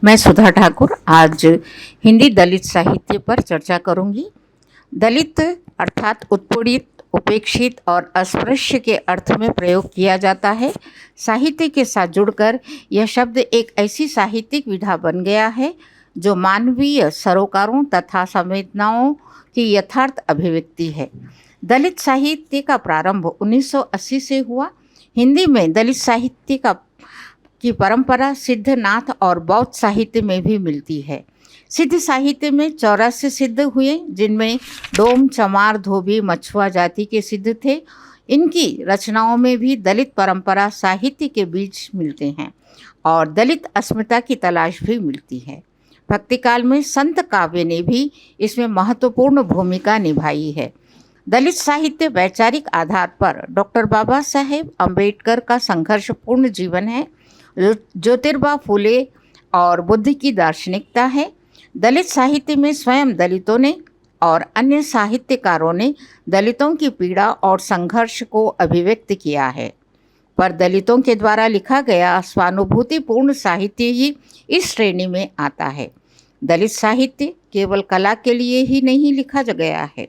मैं सुधा ठाकुर आज हिंदी दलित साहित्य पर चर्चा करूंगी। दलित अर्थात उत्पीड़ित, उपेक्षित और अस्पृश्य के अर्थ में प्रयोग किया जाता है। साहित्य के साथ जुड़कर यह शब्द एक ऐसी साहित्यिक विधा बन गया है जो मानवीय सरोकारों तथा संवेदनाओं की यथार्थ अभिव्यक्ति है। दलित साहित्य का प्रारंभ 1980 से हुआ। हिंदी में दलित साहित्य की परंपरा सिद्धनाथ और बौद्ध साहित्य में भी मिलती है। सिद्ध साहित्य में 84 सिद्ध हुए, जिनमें डोम, चमार, धोबी, मछुआ जाति के सिद्ध थे। इनकी रचनाओं में भी दलित परंपरा साहित्य के बीज मिलते हैं और दलित अस्मिता की तलाश भी मिलती है। भक्तिकाल में संत काव्य ने भी इसमें महत्वपूर्ण भूमिका निभाई है। दलित साहित्य वैचारिक आधार पर डॉक्टर बाबा साहेब अम्बेडकर का संघर्षपूर्ण जीवन है। ज्योतिबा फूले और बुद्ध की दार्शनिकता है। दलित साहित्य में स्वयं दलितों ने और अन्य साहित्यकारों ने दलितों की पीड़ा और संघर्ष को अभिव्यक्त किया है, पर दलितों के द्वारा लिखा गया स्वानुभूतिपूर्ण साहित्य ही इस श्रेणी में आता है। दलित साहित्य केवल कला के लिए ही नहीं लिखा गया है,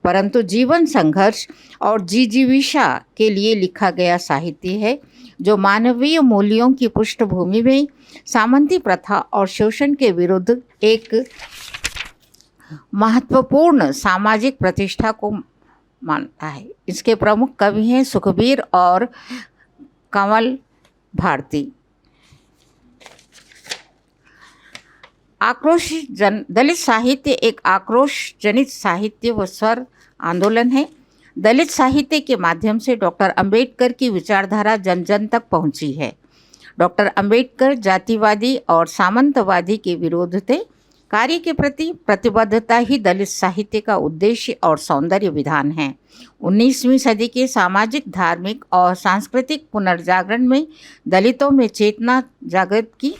परंतु जीवन संघर्ष और जिजीविका के लिए लिखा गया साहित्य है, जो मानवीय मूल्यों की पृष्ठभूमि में सामंती प्रथा और शोषण के विरुद्ध एक महत्वपूर्ण सामाजिक प्रतिष्ठा को मानता है। इसके प्रमुख कवि हैं सुखबीर और कमल भारती। दलित साहित्य एक आक्रोश जनित साहित्य व स्वर आंदोलन है। दलित साहित्य के माध्यम से डॉक्टर अंबेडकर की विचारधारा जन जन तक पहुंची है। डॉक्टर अंबेडकर जातिवादी और सामंतवादी के विरोध थे। कार्य के प्रति प्रतिबद्धता ही दलित साहित्य का उद्देश्य और सौंदर्य विधान है। 19वीं सदी के सामाजिक, धार्मिक और सांस्कृतिक पुनर्जागरण में दलितों में चेतना जागृत की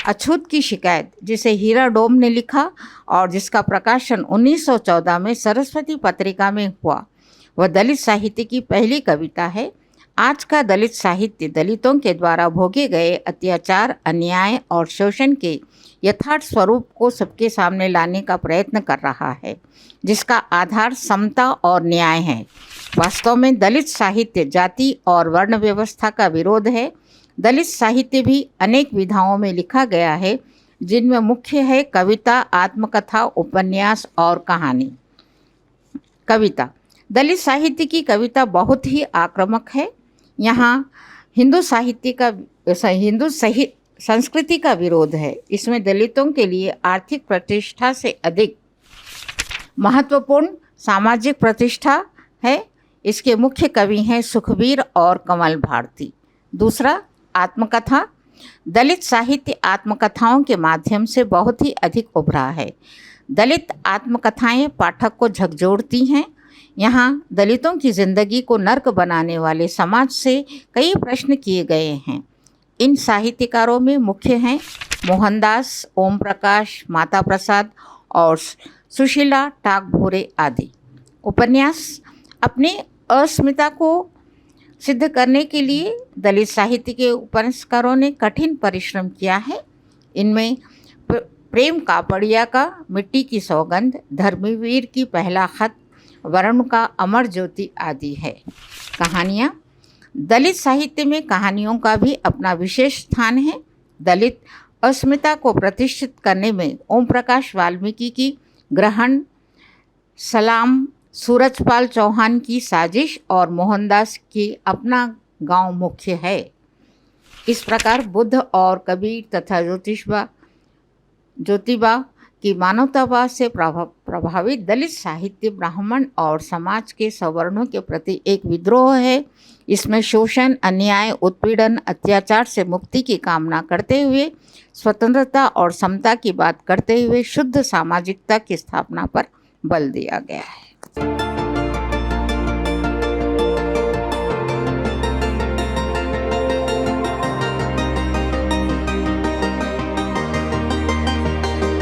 अछूत की शिकायत, जिसे हीरा डोम ने लिखा और जिसका प्रकाशन 1914 में सरस्वती पत्रिका में हुआ, वह दलित साहित्य की पहली कविता है। आज का दलित साहित्य दलितों के द्वारा भोगे गए अत्याचार, अन्याय और शोषण के यथार्थ स्वरूप को सबके सामने लाने का प्रयत्न कर रहा है, जिसका आधार समता और न्याय है। वास्तव में दलित साहित्य जाति और वर्ण व्यवस्था का विरोध है। दलित साहित्य भी अनेक विधाओं में लिखा गया है, जिनमें मुख्य है कविता, आत्मकथा, उपन्यास और कहानी। कविता। दलित साहित्य की कविता बहुत ही आक्रामक है। यहाँ हिंदू संस्कृति का विरोध है। इसमें दलितों के लिए आर्थिक प्रतिष्ठा से अधिक महत्वपूर्ण सामाजिक प्रतिष्ठा है। इसके मुख्य कवि हैं सुखबीर और कमल भारती। दूसरा, आत्मकथा। दलित साहित्य आत्मकथाओं के माध्यम से बहुत ही अधिक उभरा है। दलित आत्मकथाएं पाठक को झकझोरती हैं। यहाँ दलितों की जिंदगी को नर्क बनाने वाले समाज से कई प्रश्न किए गए हैं। इन साहित्यकारों में मुख्य हैं मोहनदास, ओम प्रकाश, माता प्रसाद और सुशीला टाकभोरे आदि। उपन्यास। अपनी अस्मिता को सिद्ध करने के लिए दलित साहित्य के उपन्यासकारों ने कठिन परिश्रम किया है। इनमें प्रेम कापड़िया का मिट्टी की सौगंध, धर्मवीर की पहला खत, वरुण का अमर ज्योति आदि है। कहानियाँ। दलित साहित्य में कहानियों का भी अपना विशेष स्थान है। दलित अस्मिता को प्रतिष्ठित करने में ओम प्रकाश वाल्मीकि की ग्रहण, सलाम, सूरजपाल चौहान की साजिश और मोहनदास की अपना गांव मुख्य है। इस प्रकार बुद्ध और कबीर तथा ज्योतिबा की मानवतावाद से प्रभावित दलित साहित्य ब्राह्मण और समाज के सवर्णों के प्रति एक विद्रोह है। इसमें शोषण, अन्याय, उत्पीड़न, अत्याचार से मुक्ति की कामना करते हुए स्वतंत्रता और समता की बात करते हुए शुद्ध सामाजिकता की स्थापना पर बल दिया गया है।